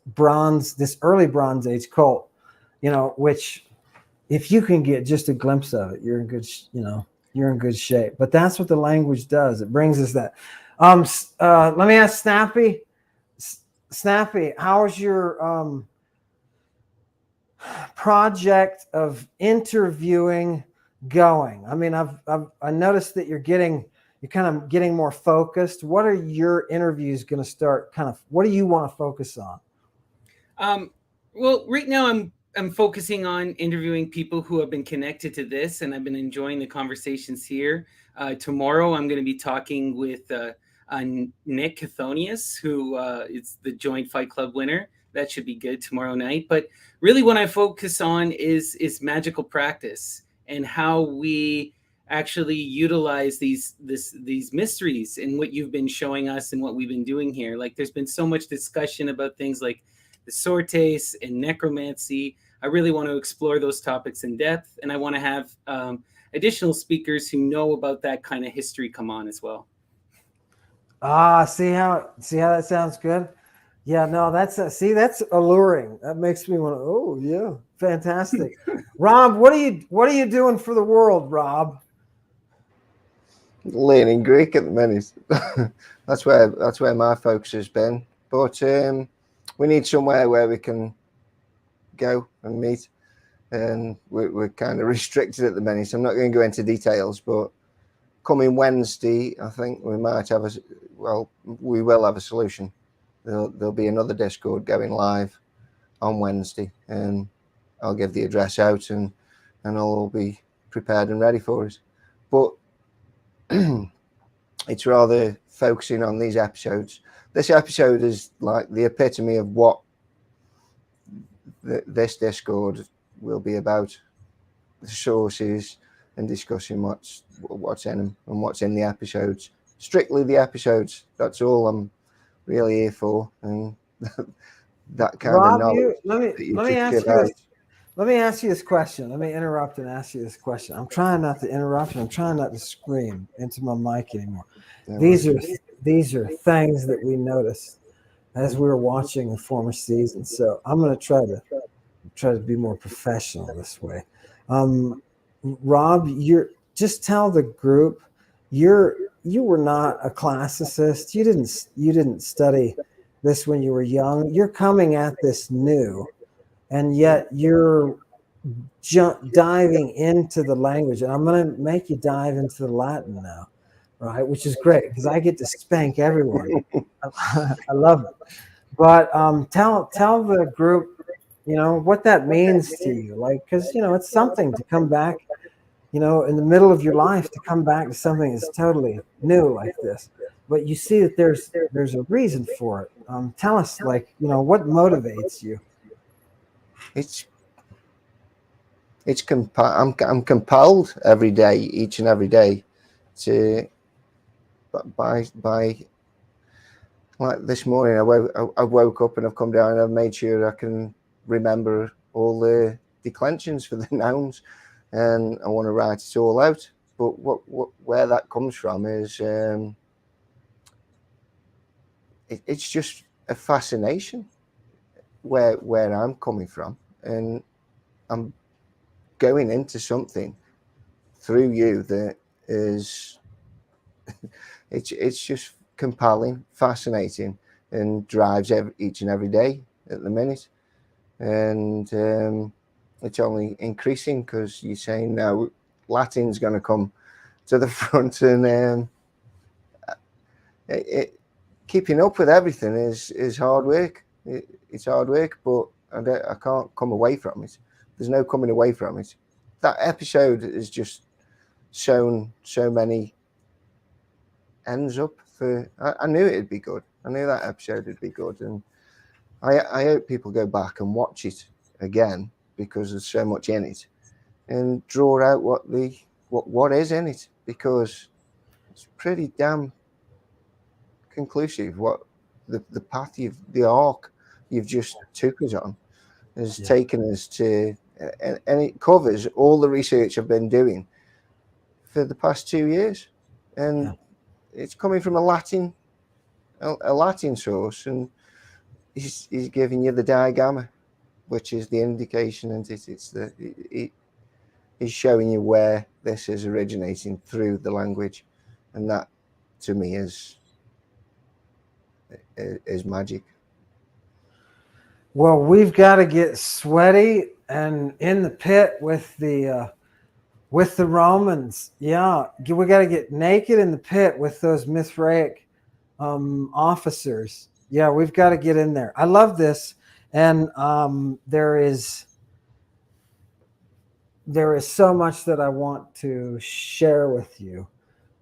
early Bronze Age cult, which if you can get just a glimpse of it, you're in good shape. But that's what the language does. It brings us that. Let me ask Snappy. Snappy, how's your project of interviewing going? I mean, I noticed that you're kind of getting more focused. What are your interviews going to start? What do you want to focus on? Well, right now I'm focusing on interviewing people who have been connected to this, and I've been enjoying the conversations here. Tomorrow, I'm going to be talking with Nick Chthonius, who is the Joint Fight Club winner. That should be good tomorrow night. But really what I focus on is magical practice and how we actually utilize these mysteries in what you've been showing us and what we've been doing here. Like there's been so much discussion about things like the sortes and necromancy. I really want to explore those topics in depth, and I want to have additional speakers who know about that kind of history come on as well. See how that sounds good? Yeah, no, that's alluring. That makes me want to. Oh, yeah, fantastic. Rob, what are you doing for the world, Rob? Learning Greek at the minute. that's where my focus has been. But we need somewhere where we can go and meet, and we're kind of restricted at the minute. So I'm not going to go into details, but coming Wednesday, I think we might have we will have a solution. There'll be another Discord going live on Wednesday, and I'll give the address out, and I'll all be prepared and ready for it. But it's rather focusing on these episodes. This episode is like the epitome of what this Discord will be about: the sources and discussing what's in them and what's in the episodes. Strictly the episodes. That's all I'm really here for, and that kind Rob, of knowledge. Let me ask you this question. Let me interrupt and ask you this question. I'm trying not to interrupt, and I'm trying not to scream into my mic anymore. These are things that we noticed as we were watching the former season. So I'm going to try to be more professional this way. Rob, just tell the group you were not a classicist. You didn't study this when you were young. You're coming at this new, and yet you're diving into the language. And I'm going to make you dive into the Latin now, right? Which is great because I get to spank everyone. I love it. But tell the group, what that means to you, like, because it's something to come back. In the middle of your life, to come back to something that's totally new like this, but you see that there's a reason for it. Tell us, what motivates you? I'm compelled every day, each and every day, to by like this morning. I woke up and I've come down and I've made sure I can remember all the declensions for the nouns. And I want to write it all out. But where that comes from is it's just a fascination where I'm coming from, and I'm going into something through you that is it's just compelling, fascinating, and drives each and every day at the minute, and it's only increasing because you're saying now Latin's going to come to the front, and keeping up with everything is hard work. It's hard work, but I can't come away from it. There's no coming away from it. That episode has just shown so many ends up for. I knew it'd be good. I knew that episode would be good, and I hope people go back and watch it again, because there's so much in it, and draw out what is in it, because it's pretty damn conclusive what the path the arc you've just took us on has taken us to, and it covers all the research I've been doing for the past 2 years, and it's coming from a Latin source, and he's giving you the digamma, which is the indication, and he's showing you where this is originating through the language, and that to me is magic. Well, we've got to get sweaty and in the pit with the Romans. Yeah, we got to get naked in the pit with those Mithraic officers. Yeah, we've got to get in there. I love this. And there is so much that I want to share with you,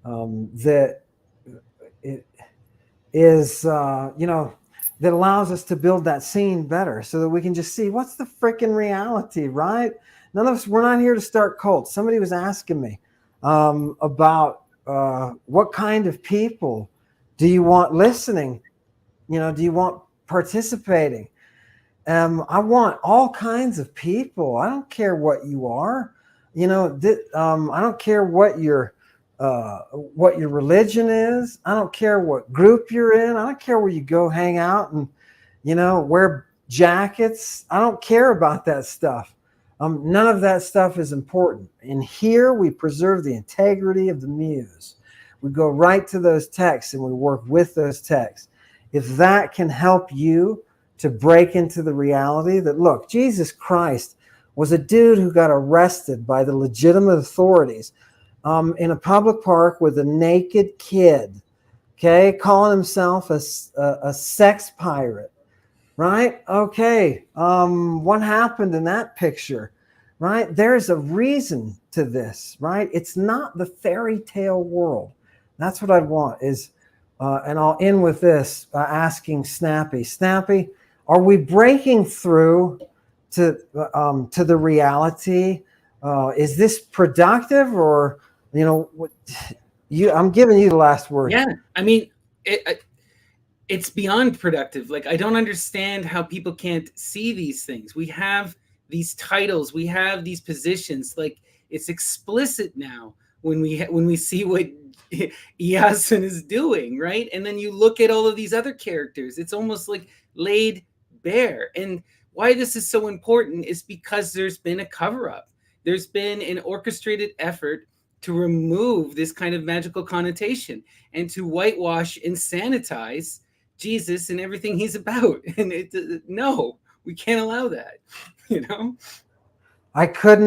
that it is, that allows us to build that scene better, so that we can just see what's the freaking reality, right? None of us, we're not here to start cults. Somebody was asking me, about what kind of people do you want listening? Do you want participating? I want all kinds of people. I don't care what you are. I don't care what your religion is. I don't care what group you're in. I don't care where you go hang out and wear jackets. I don't care about that stuff. None of that stuff is important. And here we preserve the integrity of the muse. We go right to those texts and we work with those texts. If that can help you to break into the reality that, look, Jesus Christ was a dude who got arrested by the legitimate authorities in a public park with a naked kid, okay, calling himself a sex pirate, right? Okay, what happened in that picture, right? There's a reason to this, right? It's not the fairy tale world. That's what I want is, and I'll end with this, asking Snappy. Snappy, are we breaking through to the reality? Is this productive, or I'm giving you the last word. Yeah, I mean, it's beyond productive. Like, I don't understand how people can't see these things. We have these titles, we have these positions. Like, it's explicit now when we see what Iason is doing, right? And then you look at all of these other characters. It's almost like laid bare. And why this is so important is because there's been a cover-up. There's been an orchestrated effort to remove this kind of magical connotation and to whitewash and sanitize Jesus and everything he's about. And no, we can't allow that. I could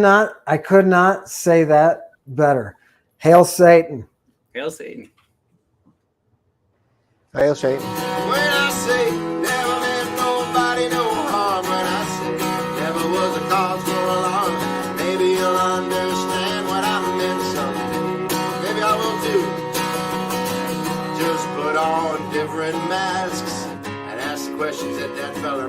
not say that better. Hail Satan. Hail Satan. Hail Satan. When I say never meant nobody no harm, when I say never was a cause for alarm, maybe you'll understand what I meant someday. Maybe I will too. Just put on different masks and ask the questions that fella